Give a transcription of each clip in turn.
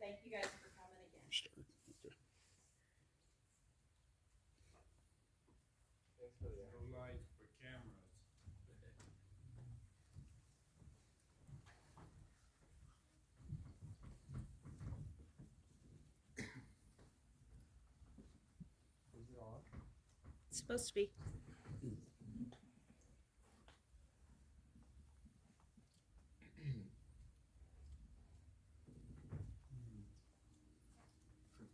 thank you guys for coming again. Okay. Thanks for the No lights for cameras. Is it on? It's supposed to be.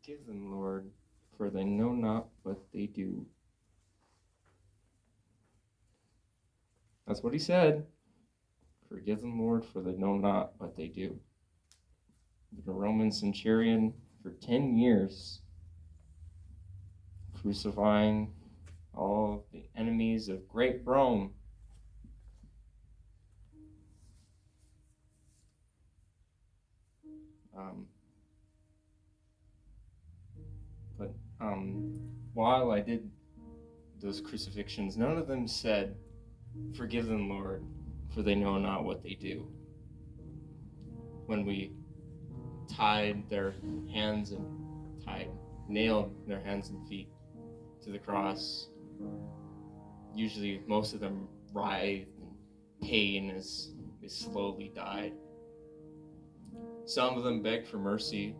Forgive them, Lord, for they know not what they do. That's what he said. Forgive them, Lord, for they know not what they do. The Roman centurion for 10 years, crucifying all the enemies of great Rome. While I did those crucifixions, none of them said, "Forgive them, Lord, for they know not what they do." When we tied their hands and nailed their hands and feet to the cross, usually most of them writhed in pain as they slowly died. Some of them begged for mercy.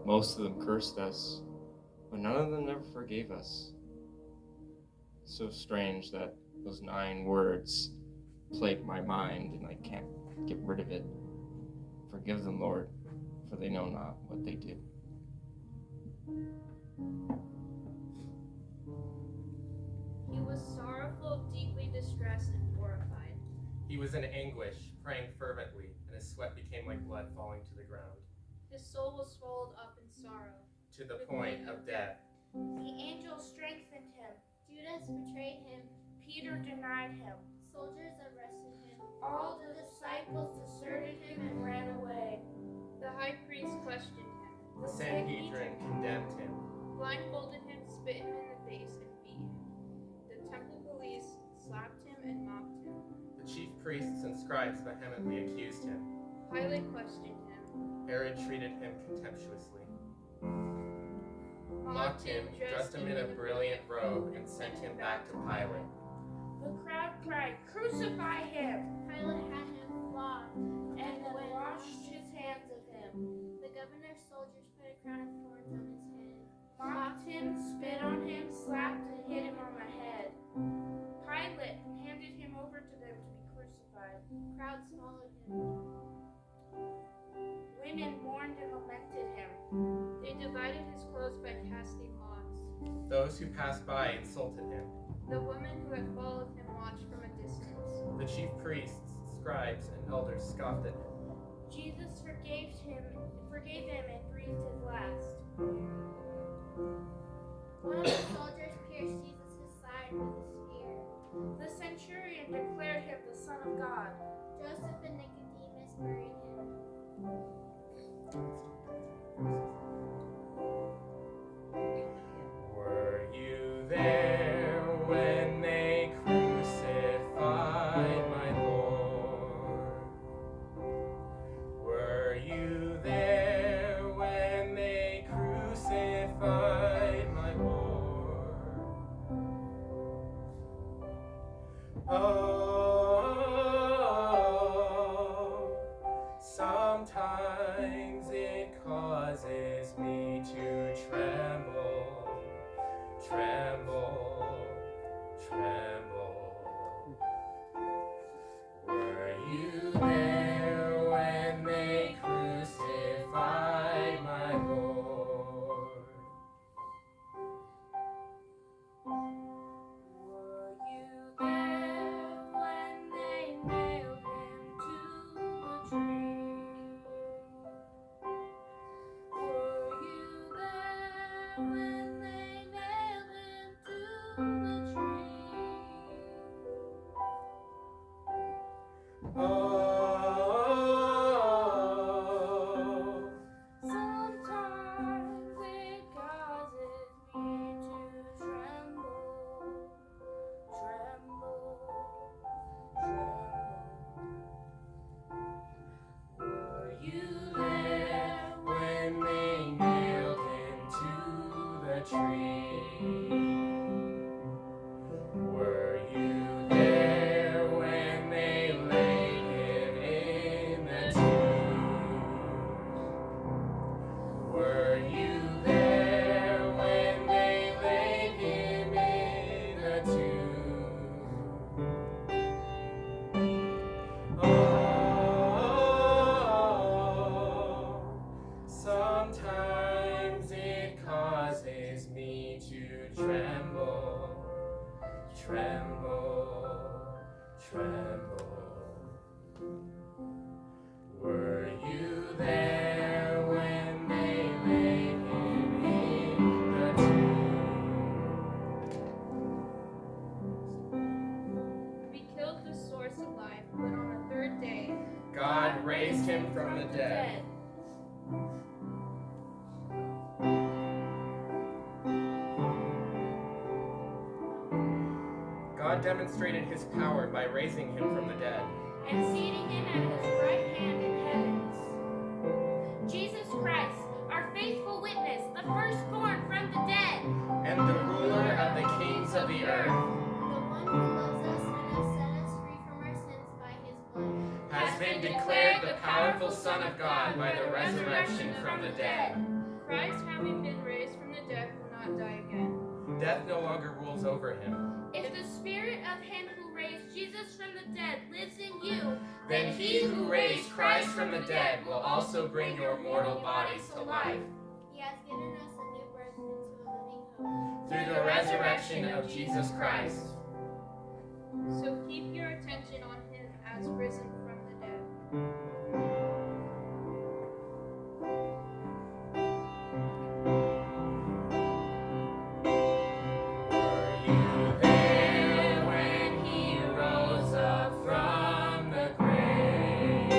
Most of them cursed us, but none of them ever forgave us. So strange that those 9 words plague my mind and I can't get rid of it. Forgive them, Lord, for they know not what they do. He was sorrowful, deeply distressed, and horrified. He was in anguish, praying fervently, and his sweat became like blood falling to the ground. His soul was swallowed up in sorrow, to the point of death. The angel strengthened him. Judas betrayed him. Peter denied him. Soldiers arrested him. All the disciples deserted him and ran away. The high priest questioned him. The Sanhedrin condemned him. Blindfolded him, spit him in the face, and beat him. The temple police slapped him and mocked him. The chief priests and scribes vehemently accused him. Pilate questioned him. Herod treated him contemptuously. Mocked him, dressed him in a brilliant robe, and sent him back to Pilate. The crowd cried, "Crucify him!" Pilate had him flogged, and then washed his hands of him. The governor's soldiers put a crown of thorns on his head, Mocked him, spit on him, slapped and hit him on the head. Pilate handed him over to them to be crucified. Crowds followed him. Women mourned and lamented him. They divided his clothes by casting lots. Those who passed by insulted him. The women who had followed him watched from a distance. The chief priests, scribes, and elders scoffed at him. Jesus forgave them and breathed his last. One of the soldiers pierced Jesus' side with a spear. The centurion declared him the Son of God. Joseph and Nicodemus buried him. Were you there when they crucified my Lord? Were you there when they crucified my Lord? Oh, sometimes it causes me to tremble, tremble, tremble. Were you there when they crucified my Lord? Were you there when they nailed him to a tree? Were demonstrated his power by raising him from the dead. and seating him at his right hand in heavens. Jesus Christ, our faithful witness, the firstborn from the dead, And the ruler of the kings of the earth, The one who loves us and has set us free from our sins by his blood, has been declared the powerful Son of God by the resurrection from the dead. Christ, having been raised from the dead, will not die again. Death no longer rules over him. if the spirit of him who raised Jesus from the dead lives in you, Then he who raised Christ from the dead will also bring your mortal bodies to life he has given us a new birth into a living hope. through the resurrection of Jesus Christ. So keep your attention on him as risen from the dead. Were you there when he rose up from the grave?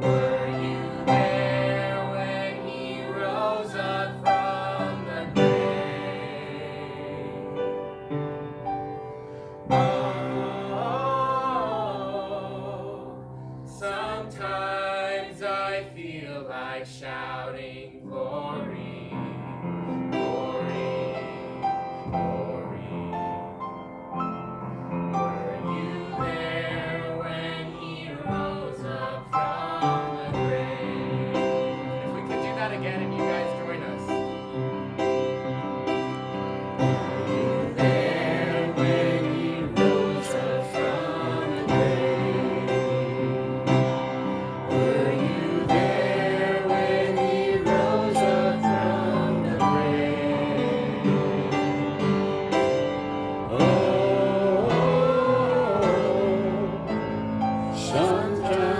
Were you there when he rose up from the grave? Oh, sometimes I feel like shouting glory, glory, glory. Were you there when he rose up from the grave? If we could do that again and you guys join us. Were you there when he rose up from the grave? Were you there when he rose up from the grave? Oh, sometimes